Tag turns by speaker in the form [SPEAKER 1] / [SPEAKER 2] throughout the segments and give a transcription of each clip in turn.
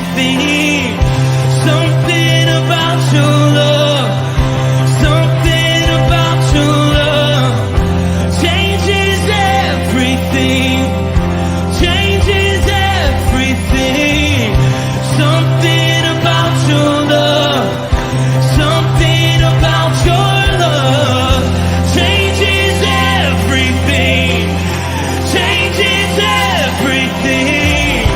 [SPEAKER 1] everything. Something about your love, something about your love changes everything, changes everything. Something about your love, something about your love changes everything, changes everything.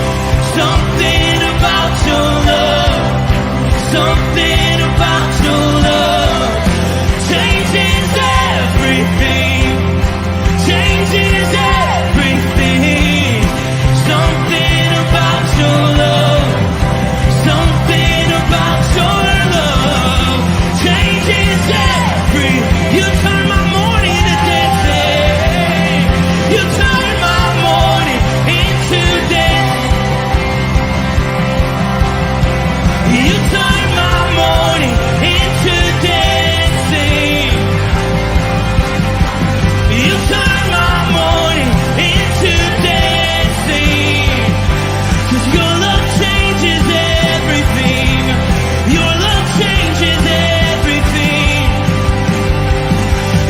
[SPEAKER 1] Something about your love, something about your love changes everything, changes everything. Something about your love, something about your love changes every. You turn my morning into dancing. You turn my morning into dancing. You turn my morning into dancing. You turn my morning into dancing. 'Cause your love changes everything. Your love changes everything.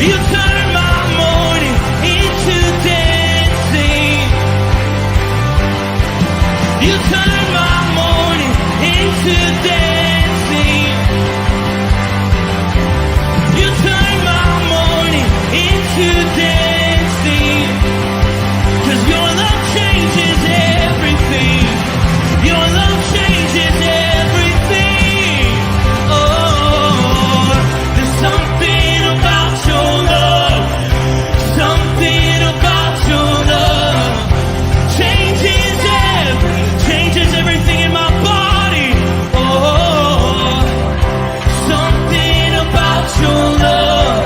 [SPEAKER 1] You turn my morning into dancing. You turn my morning into dancing. You turn my morning into dancing. 'Cause your love changes everything. Your love changes everything. Oh, there's something about your love, something about your love changes everything in my body. Oh, something about your love,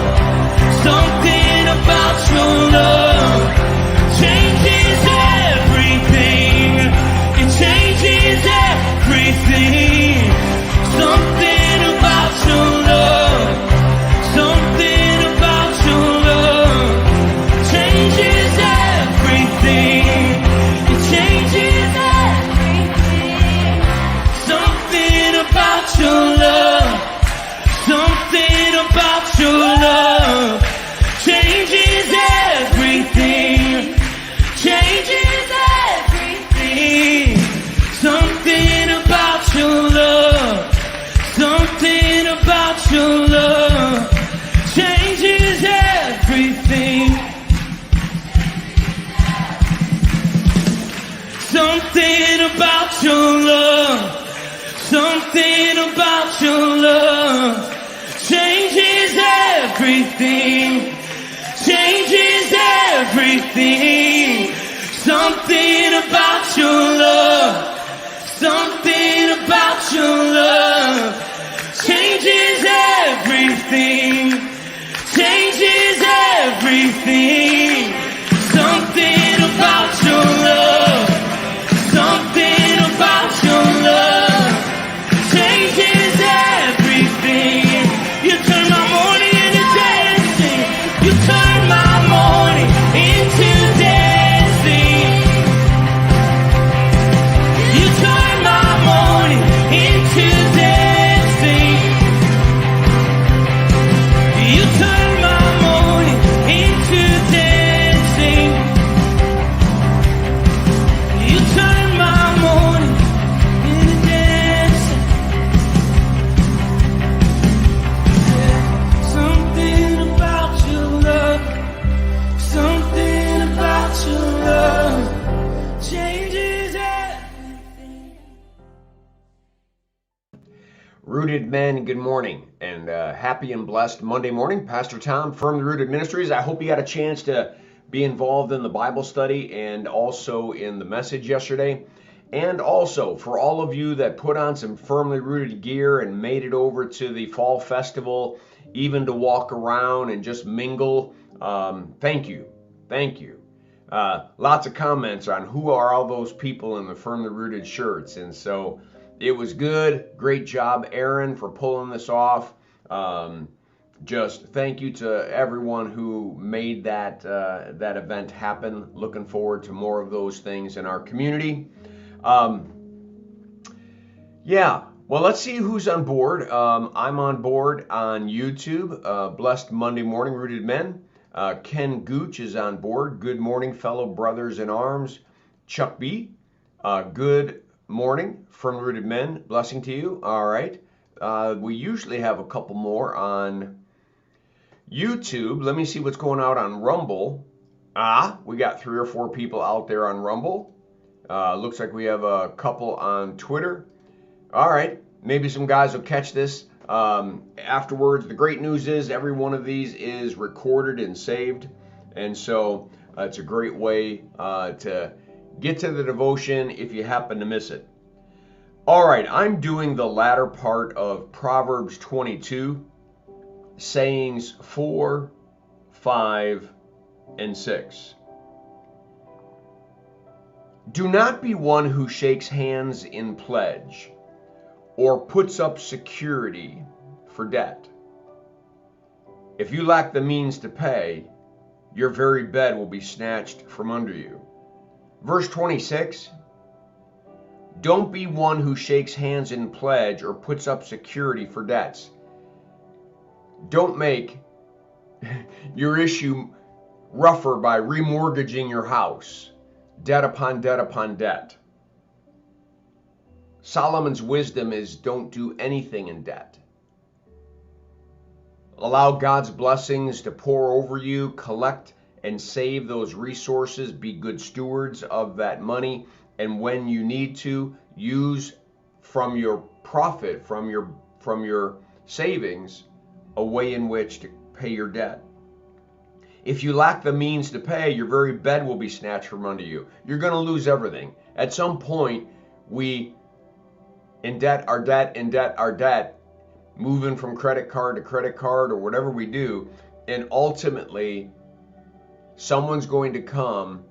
[SPEAKER 1] something about your love changes everything. It changes everything. Something about your love, something about your love changes everything. It changes everything. Something about your love, something about your love changes everything, changes everything. Something about your love, something about your love changes everything. Something about your love, something about your love changes everything, changes everything. Something about your love, something about your love changes everything, changes everything. Something about your love, something about your love changes everything. You turn my morning into dancing. You turn my morning into dancing. You turn my morning into dancing. You turn my morning into dancing. You turn my morning into dancing. Something about your love, something about your love changes everything.
[SPEAKER 2] Rooted men, good morning, and happy and blessed Monday morning. Pastor Tom, Firmly Rooted Ministries. I hope you got a chance to be involved in the Bible study and also in the message yesterday. And also, for all of you that put on some Firmly Rooted gear and made it over to the fall festival, even to walk around and just mingle, thank you. Thank you. Lots of comments on who are all those people in the Firmly Rooted shirts. And so it was good. Great job, Aaron, for pulling this off. Just thank you to everyone who made that event happen. Looking forward to more of those things in our community. Yeah, well, let's see who's on board. I'm on board on YouTube. Blessed Monday Morning, Rooted Men. Ken Gooch is on board. Good morning, fellow brothers in arms. Chuck B. Good morning from Rooted Men. Blessing to you. All right. We usually have a couple more on YouTube. Let me see what's going out on Rumble. We got 3 or 4 people out there on Rumble. Looks like we have a couple on Twitter. All right, maybe some guys will catch this afterwards. The great news is every one of these is recorded and saved, and so it's a great way to get to the devotion if you happen to miss it. All right, I'm doing the latter part of Proverbs 22, sayings 4, 5, and 6. Do not be one who shakes hands in pledge, or puts up security for debt. If you lack the means to pay, your very bed will be snatched from under you. Verse 26, don't be one who shakes hands in pledge or puts up security for debts. Don't make your issue rougher by remortgaging your house, debt upon debt upon debt. Solomon's wisdom is don't do anything in debt. Allow God's blessings to pour over you. Collect and save those resources. Be good stewards of that money. And when you need to, use from your profit, from your savings, a way in which to pay your debt. If you lack the means to pay, your very bed will be snatched from under you. You're going to lose everything. At some point, we in debt, our debt, moving from credit card to credit card or whatever we do, and ultimately someone's going to come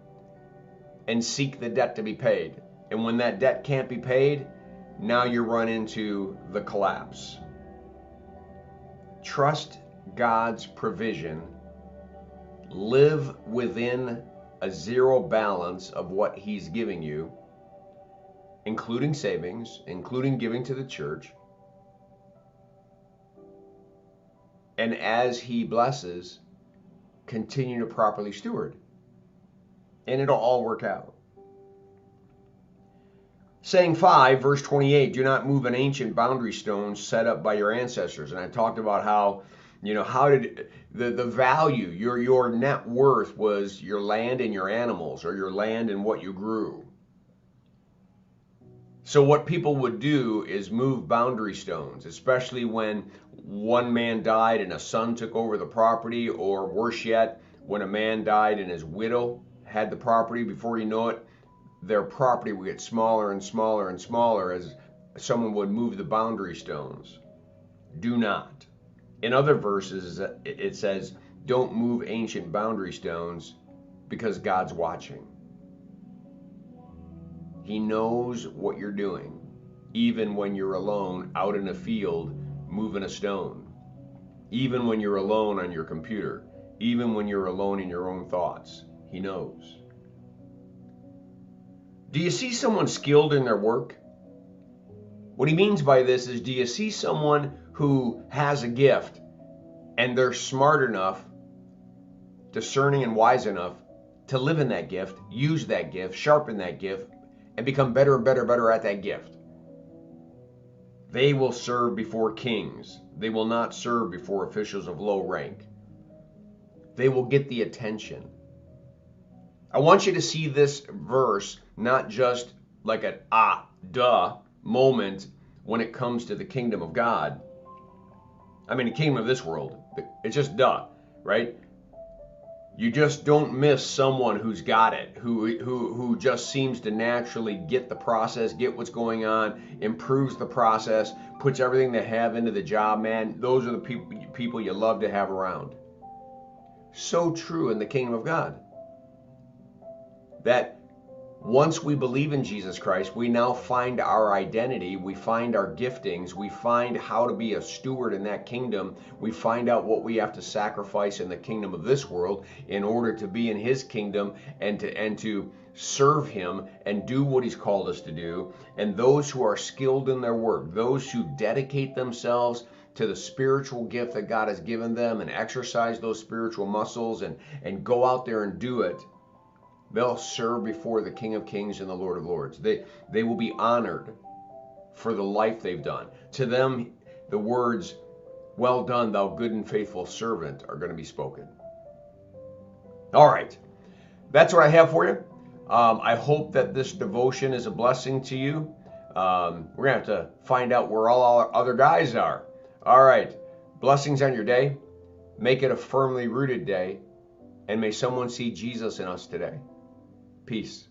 [SPEAKER 2] and seek the debt to be paid. And when that debt can't be paid, now you run into the collapse. Trust God's provision. Live within a zero balance of what He's giving you, including savings, including giving to the church. And as He blesses, continue to properly steward. And it'll all work out. Saying 5, verse 28, do not move an ancient boundary stone set up by your ancestors. And I talked about how, how did the value, your net worth was your land and your animals, or your land and what you grew. So what people would do is move boundary stones, especially when one man died and a son took over the property, or worse yet, when a man died and his widow had the property. Before you know it, their property would get smaller and smaller and smaller as someone would move the boundary stones. Do not. In other verses, it says, don't move ancient boundary stones because God's watching. He knows what you're doing, even when you're alone out in a field moving a stone, even when you're alone on your computer, even when you're alone in your own thoughts. He knows. Do you see someone skilled in their work? What he means by this is, do you see someone who has a gift and they're smart enough, discerning and wise enough to live in that gift, use that gift, sharpen that gift, and become better and better and better at that gift? They will serve before kings. They will not serve before officials of low rank. They will get the attention. I want you to see this verse not just like an duh moment when it comes to the kingdom of God. I mean, the kingdom of this world. It's just duh, right? You just don't miss someone who's got it, who just seems to naturally get the process, get what's going on, improves the process, puts everything they have into the job, man. Those are the people you love to have around. So true in the kingdom of God. That once we believe in Jesus Christ, we now find our identity, we find our giftings, we find how to be a steward in that kingdom, we find out what we have to sacrifice in the kingdom of this world in order to be in His kingdom and to serve him and do what he's called us to do. And those who are skilled in their work, those who dedicate themselves to the spiritual gift that God has given them and exercise those spiritual muscles and go out there and do it, they'll serve before the King of Kings and the Lord of Lords. They will be honored for the life they've done. To them, the words, "Well done, thou good and faithful servant," are going to be spoken. All right. That's what I have for you. I hope that this devotion is a blessing to you. We're going to have to find out where all our other guys are. All right. Blessings on your day. Make it a firmly rooted day. And may someone see Jesus in us today. Peace.